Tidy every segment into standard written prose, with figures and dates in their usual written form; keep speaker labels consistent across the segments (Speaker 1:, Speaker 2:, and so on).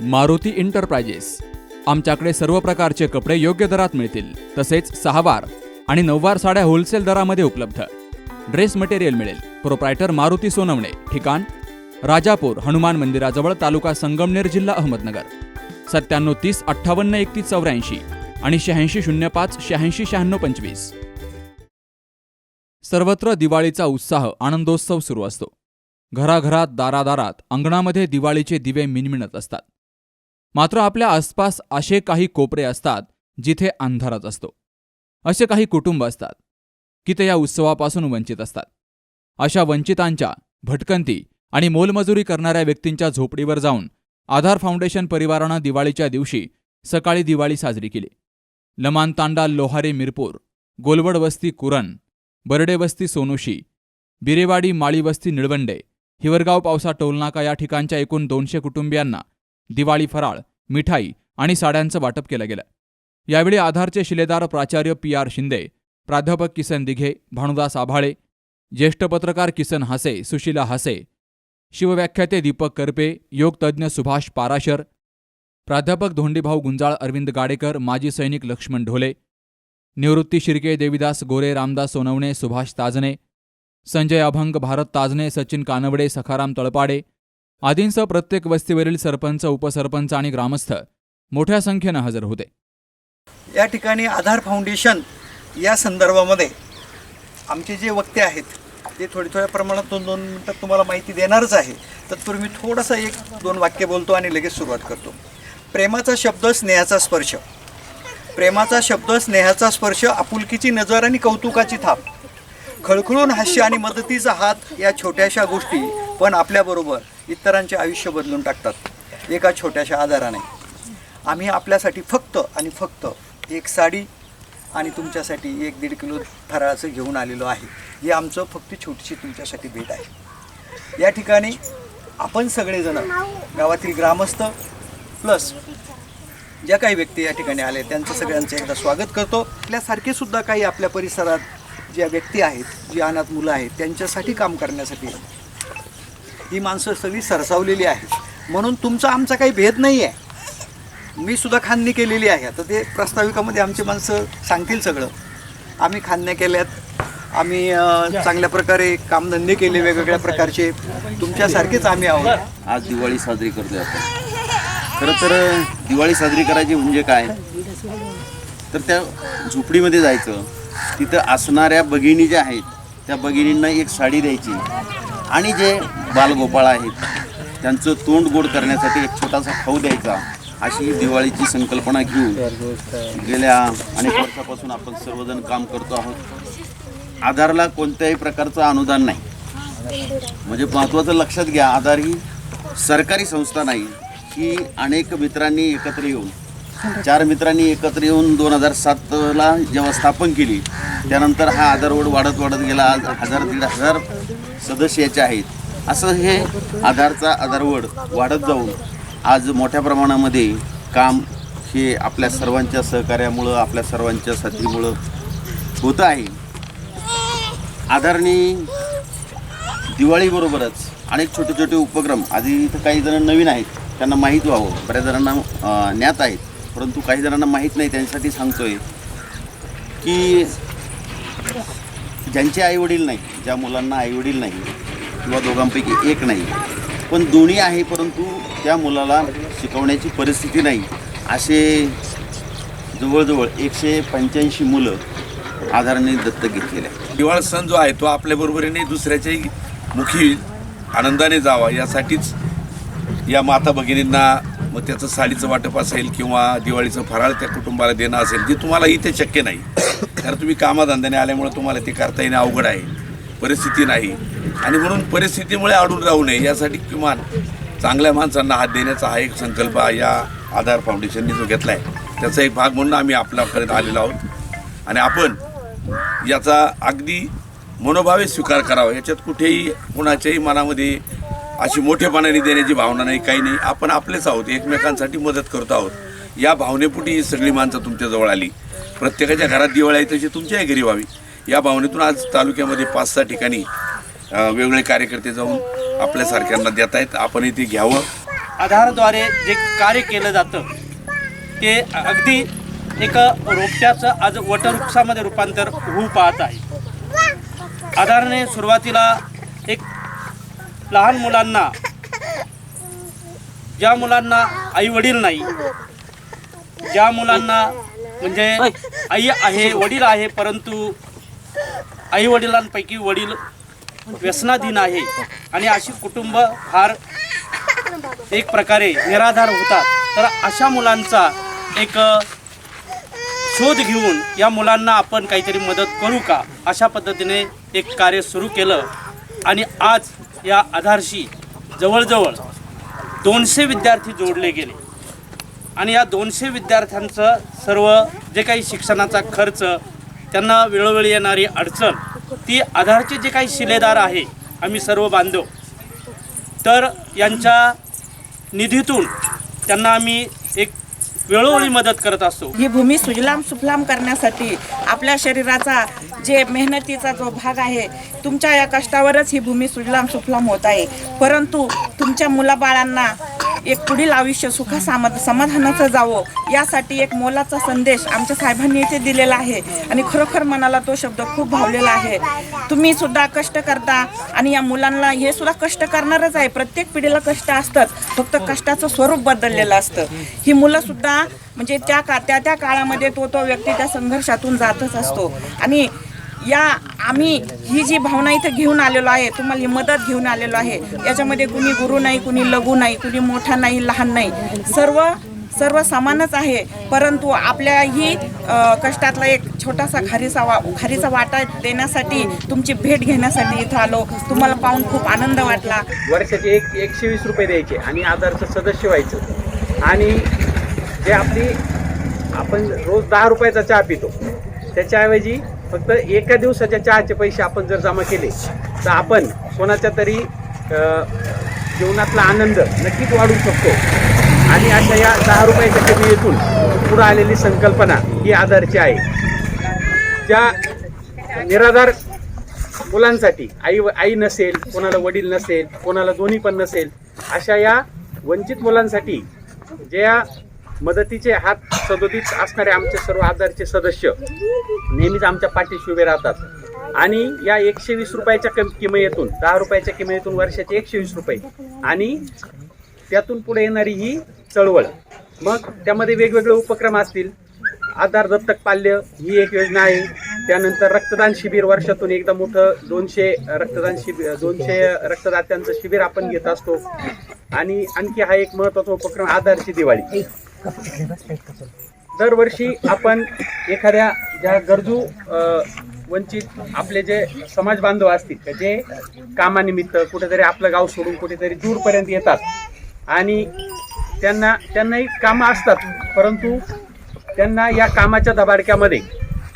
Speaker 1: Maruti enterprises. आमच्याकडे सर्व प्रकारचे कपडे योग्य दरात मिळतील, तसेच 6 वार आणि 9 वार साड्या होलसेल दरामध्ये उपलब्ध। ड्रेस मटेरियल मिळेल। प्रोप्रायटर मारुती सोनवणे। ठिकाण राजापूर हनुमान मंदिराजवळ, तालुका संगमनेर, जिल्हा अहमदनगर। 97 30 58 31 84 आणि 86 05 86 96 25। सर्वत्र दिवाळीचा उत्साह, आनंदोत्सव सुरू असतो। घराघरात, दारादारात, अंगणामध्ये दिवाळीचे दिवे मिणमिणत असतात। मात्र आपल्या आसपास असे काही कोपरे असतात जिथे अंधारच असतो। असे काही कुटुंब असतात की ते या उत्सवापासून वंचित असतात। अशा वंचितांच्या, भटकंती आणि मोलमजुरी करणाऱ्या व्यक्तींच्या झोपडीवर जाऊन आधार फाउंडेशन परिवारानं दिवाळीच्या दिवशी सकाळी दिवाळी साजरी केली। लमानतांडा लोहारे मिरपूर, गोलवड वस्ती कुरण, बर्डे वस्ती सोनोशी, बिरेवाडी माळी वस्ती निळवंडे, हिवरगाव पावसा टोलनाका या ठिकाणच्या एकूण 200 कुटुंबियांना दिवाळी फराळ, मिठाई आणि साड्यांचं वाटप केलं गेलं। यावेळी आधारचे शिलेदार प्राचार्य PR शिंदे, प्राध्यापक किसन दिघे, भानुदास आभाळे, ज्येष्ठ पत्रकार किसन हासे, सुशीला हासे, शिवव्याख्याते दीपक करपे, योगतज्ञ सुभाष पाराशर, प्राध्यापक धोंडीभाऊ गुंजाळ, अरविंद गाडेकर, माजी सैनिक लक्ष्मण ढोले, निवृत्ती शिर्के, देविदास गोरे, रामदास सोनवणे, सुभाष ताजने, संजय अभंग, भारत ताजने, सचिन कानवडे, सखाराम तळपाडे आदींसह प्रत्येक वस्तीवरील सरपंच, उपसरपंच आणि ग्रामस्थ मोठ्या संख्येनं हजर होते।
Speaker 2: या ठिकाणी आधार फाउंडेशन या संदर्भामध्ये आमचे जे वक्ते आहेत ते थोड्या प्रमाणात 2 मिनिटात तुम्हाला माहिती देणारच आहे। तत्पूर्वी मी थोडंसं 1-2 वाक्य बोलतो आणि लगेच सुरुवात करतो। प्रेमाचा शब्द, स्नेहाचा स्पर्श। प्रेमाचा शब्द, स्नेहाचा स्पर्श, आपुलकीची नजर आणि कौतुकाची थाप, खळखळून हास्य आणि मदतीचा हात, या छोट्याशा गोष्टी पण आपल्याबरोबर इतरांचे आयुष्य बदलून टाकतात। एका छोट्याशा आधाराने आम्ही आपल्यासाठी फक्त आणि फक्त 1 साडी आणि तुमच्यासाठी 1-1.5 किलो फराळाचं घेऊन आलेलो आहे। हे आमचं फक्त छोटीशी तुमच्यासाठी भेट आहे। या ठिकाणी आपण सगळेजण, गावातील ग्रामस्थ प्लस ज्या काही व्यक्ती या ठिकाणी आले त्यांचं सगळ्यांचं एकदा स्वागत करतो। आपल्यासारखे सुद्धा काही आपल्या परिसरात ज्या व्यक्ती आहेत, जी अनाथ मुलं आहेत, त्यांच्यासाठी काम करण्यासाठी ही माणसं सगळी सरसावलेली आहेत। म्हणून तुमचा आमचा काही भेद नाही आहे। मी सुद्धा खांदणी केलेली आहे। आता ते प्रास्ताविकामध्ये आमची माणसं सांगतील सगळं। आम्ही खांदण्या केल्यात, आम्ही चांगल्या प्रकारे कामधंदे केले वेगवेगळ्या प्रकारचे, तुमच्यासारखेच आम्ही आहोत।
Speaker 3: आज दिवाळी साजरी करतोय आपण। खरं तर दिवाळी साजरी करायची म्हणजे काय, तर त्या झोपडीमध्ये जायचं, तिथं असणाऱ्या भगिनी ज्या आहेत त्या भगिनींना 1 साडी द्यायची आणि जे बालगोपाळ आहेत त्यांचं तोंड गोड करण्यासाठी 1 छोटासा खाऊ द्यायचा, अशी दिवाळीची संकल्पना घेऊन गेल्या अनेक वर्षापासून आपण सर्वजण काम करतो आहोत। आधारला कोणत्याही प्रकारचं अनुदान नाही। म्हणजे महत्त्वाचं लक्षात घ्या, आधार ही सरकारी संस्था नाही। ही अनेक मित्रांनी एकत्र येऊन, 4 मित्रांनी एकत्र येऊन 2007ला जेव्हा स्थापन केली, त्यानंतर हा आधारवड वाढत गेला। आज 1000-1500 सदस्य याचे आहेत। असं हे आधारचा आधारवड वाढत जाऊन आज मोठ्या प्रमाणामध्ये काम हे आपल्या सर्वांच्या सहकार्यामुळं, आपल्या सर्वांच्या साथीमुळं होतं आहे। आधारने दिवाळीबरोबरच अनेक छोटे उपक्रम, आधी इथं काही जण नवीन आहेत, त्यांना माहीत व्हावं, बऱ्याच जणांना ज्ञात आहेत, परंतु काही जणांना माहीत नाही, त्यांच्यासाठी सांगतोय की ज्यांचे आईवडील नाही, ज्या मुलांना आईवडील नाही किंवा दोघांपैकी एक नाही, पण दोन्ही आहे परंतु त्या मुलाला शिकवण्याची परिस्थिती नाही, असे जवळजवळ 185 मुलं आधाराने दत्तक घेतलेले आहेत।
Speaker 4: दिवाळी सण जो आहे तो आपल्या बरोबरीने दुसऱ्याच्याही मुखी आनंदाने जावा यासाठीच या माता भगिनींना, मग त्याचं साडीचं वाटप असेल किंवा दिवाळीचं फराळ त्या कुटुंबाला देणं असेल, जे तुम्हाला इथे शक्य नाही, कारण तुम्ही कामाधंद्याने आल्यामुळे तुम्हाला ते करता येणं अवघड आहे, परिस्थिती नाही, आणि म्हणून परिस्थितीमुळे अडून राहू नये यासाठी किमान चांगल्या माणसांना हात देण्याचा हा एक संकल्प या आधार फाउंडेशनने जो घेतला आहे, त्याचा एक भाग म्हणून आम्ही आपल्यापर्यंत आलेलो आहोत। आणि आपण याचा अगदी मनोभावे स्वीकार करावा। याच्यात कुठेही कुणाच्याही मनामध्ये अशी मोठेपणाने देण्याची भावना नाही, काही नाही। आपण आपलेच आहोत, एकमेकांसाठी मदत करतो आहोत, या भावनेपोटी ही सगळी माणसं तुमच्याजवळ आली। प्रत्येकाच्या घरात दिवाळी आहे तशी तुमच्याही घरी व्हावी, या भावनेतून आज तालुक्यामध्ये 5-6 ठिकाणी वेगवेगळे कार्यकर्ते जाऊन आपल्यासारख्यांना देत आहेत। आपणही ते घ्यावं
Speaker 5: आधारद्वारे जे कार्य केलं जातं ते अगदी एक रोपट्याचं आज वटवृक्षामध्ये रूपांतर होऊ पाहत आहे. आधारने सुरुवातीला एक लहान मुलांना, ज्या मुलांना आई वडील नाही, ज्या मुलांना म्हणजे आई आहे वडील आहे परंतु आई वडिलांपैकी वडील व्यसनाधीन आहे आणि अशी कुटुंब फार एक प्रकारे निराधार होतात, तर अशा मुलांचा एक शोध घेऊन या मुलांना आपण काहीतरी मदत करू का अशा पद्धतीने एक कार्य सुरू केलं आणि आज या आधारशी जवळजवळ 200 विद्यार्थी जोडले गेले आणि या 200 विद्यार्थ्यांचं सर्व जे काही शिक्षणाचा खर्च, त्यांना वेळोवेळी येणारी अडचण, ती आधारचे जे काही शिलेदार आहे आम्ही सर्व बांधव, तर यांच्या निधीतून त्यांना आम्ही एक वेळोवेळी मदत करत असतो.
Speaker 6: ही भूमी सुजलाम सुफलाम करण्यासाठी आपल्या शरीराचा जे मेहनतीचा जो भाग आहे, तुमच्या या कष्टावरच ही भूमी सुजलाम सुफलाम होत आहे. परंतु तुमच्या मुलाबाळांना एक पुढील आयुष्य समाधानाचं जावं यासाठी एक मोलाचा संदेश आमच्या साहेबांनी इथे दिलेला आहे आणि खरोखर मनाला तो शब्द खूप भावलेला आहे. तुम्ही सुद्धा कष्ट करता आणि या मुलांना हे सुद्धा कष्ट करणारच आहे. प्रत्येक पिढीला कष्ट असतात, फक्त कष्टाचं स्वरूप बदललेलं असतं. ही मुलं सुद्धा म्हणजे त्या काळामध्ये तो व्यक्ती त्या संघर्षातून जातच असतो आणि आम्ही ही जी भावना इथं घेऊन आलेलो आहे, तुम्हाला ही मदत घेऊन आलेलो आहे. याच्यामध्ये कुणी गुरु नाही, कुणी लघु नाही, कुणी मोठा नाही, लहान नाही, सर्व समानच आहे. परंतु आपल्या ही कष्टातला एक छोटासा खारीचा वाटा देण्यासाठी, तुमची भेट घेण्यासाठी इथं आलो. तुम्हाला पाहून खूप आनंद वाटला.
Speaker 7: वर्षाचे 120 रुपये द्यायचे आणि आधारचं सदस्य व्हायचं आणि जे आपण रोज 10 रुपयाचा चहा पितो त्याच्याऐवजी फक्त एका दिवसाच्या चहाचे पैसे आपण जर जमा केले तर आपण कोणाच्या तरी जीवनातला आनंद नक्कीच वाढवू शकतो. आणि अशा या 10 रुपयाच्या किमतीतून पुढे आलेली संकल्पना ही आधारची आहे. ज्या निराधार मुलांसाठी आई नसेल, कोणाला वडील नसेल, कोणाला दोन्ही पण नसेल, अशा या वंचित मुलांसाठी ज्या मदतीचे हात सदोदित असणारे आमचे सर्व आधारचे सदस्य नेहमीच आमच्या पाठीशी उभे राहतात आणि या 120 रुपयाच्या किमतीतून 10 रुपयाच्या किमतीतून वर्षाचे 120 रुपये आणि त्यातून पुढे येणारी ही चळवळ. मग त्यामध्ये वेगवेगळे उपक्रम असतील. आधार दत्तक पाल्य ही एक योजना आहे. त्यानंतर रक्तदान शिबिर, वर्षातून एकदा मोठं 200 रक्तदात्यांचं शिबिर आपण घेत असतो. आणि आणखी हा एक महत्त्वाचा उपक्रम आधारची दिवाळी. दरवर्षी आपण एखाद्या ज्या गरजू वंचित आपले जे समाज बांधव असतील जे कामानिमित्त कुठेतरी आपलं गाव सोडून कुठेतरी दूरपर्यंत येतात आणि त्यांनाही कामं असतात, परंतु त्यांना या कामाच्या दबाडक्यामध्ये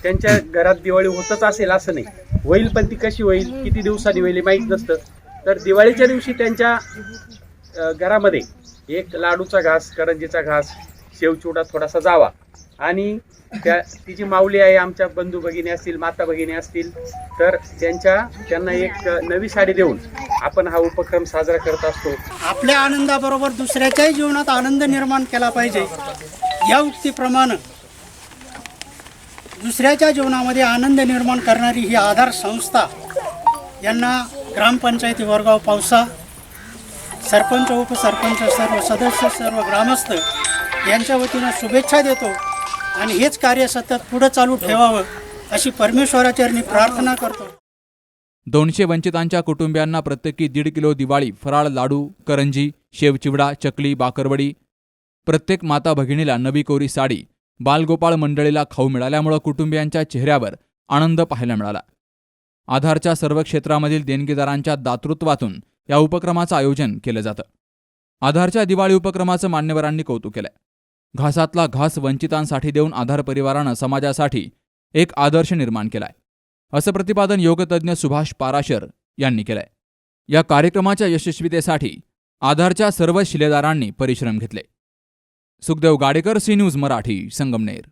Speaker 7: त्यांच्या घरात दिवाळी होतच असेल असं नाही. होईल पण ती कशी होईल, किती दिवसांनी होईल माहीत नसतं. तर दिवाळीच्या दिवशी त्यांच्या घरामध्ये एक लाडूचा घास, करंजीचा घास, शेवचिवडा थोडासा जावा आणि ती जी माऊली आहे, आमच्या बंधू भगिनी असतील, माता भगिनी असतील, तर त्यांना एक नवी साडी देऊन आपण हा उपक्रम साजरा करत असतो.
Speaker 8: आपल्या आनंदाबरोबर दुसऱ्याच्याही जीवनात आनंद निर्माण केला पाहिजे या उक्तीप्रमाणे दुसऱ्याच्या जीवनामध्ये आनंद निर्माण करणारी ही आधार संस्था यांना ग्रामपंचायती वरगाव पावसा, सरपंच, उपसरपंच, सर्व सदस्य, सर्व ग्रामस्थ यांच्या वतीनं शुभेच्छा देतो आणि हेच कार्य सतत पुढे चालू ठेवावं अशी परमेश्वराचरणी प्रार्थना करतो.
Speaker 1: 200 वंचितांच्या कुटुंबियांना प्रत्येकी 1.5 किलो दिवाळी फराळ, लाडू, करंजी, शेवचिवडा, चकली, बाकरवडी, प्रत्येक माता भगिनीला नवी कोरी साडी, बालगोपाळ मंडळीला खाऊ मिळाल्यामुळे कुटुंबियांच्या चेहऱ्यावर आनंद पाहायला मिळाला. आधारच्या सर्व क्षेत्रामधील देणगीदारांच्या दातृत्वातून या उपक्रमाचं आयोजन केलं जातं. आधारच्या दिवाळी उपक्रमाचं मान्यवरांनी कौतुक केलंय. घासातला घास वंचितांसाठी देऊन आधार परिवारानं समाजासाठी एक आदर्श निर्माण केलाय, असं प्रतिपादन योगतज्ञ सुभाष पाराशर यांनी केलंय. या कार्यक्रमाच्या यशस्वीतेसाठी आधारच्या सर्व शिलेदारांनी परिश्रम घेतले. Sukhdev Gadekar, C news Marathi, Sangamner.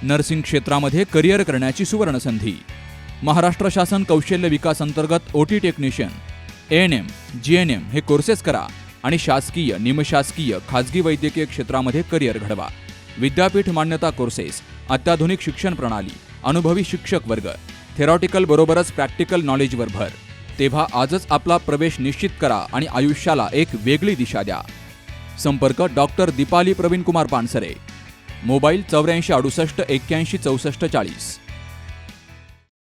Speaker 1: Nursing क्षेत्रामध्ये करिअर करण्याची सुवर्णसंधी. महाराष्ट्र शासन कौशल्य विकास अंतर्गत OT टेक्निशियन, ANM, GNM हे कोर्सेस करा आणि शासकीय, निमशासकीय, खाजगी वैद्यकीय क्षेत्रामध्ये करिअर घडवा. विद्यापीठ मान्यता कोर्सेस, अत्याधुनिक शिक्षण प्रणाली, अनुभवी शिक्षक वर्ग, थेरॉटिकल बरोबरच प्रॅक्टिकल नॉलेजवर भर. तेव्हा आजच आपला प्रवेश निश्चित करा आणि आयुष्याला एक वेगळी दिशा द्या. संपर्क डॉक्टर दीपाली प्रवीण कुमार पानसरे. मोबाईल 84 68 81 64 40.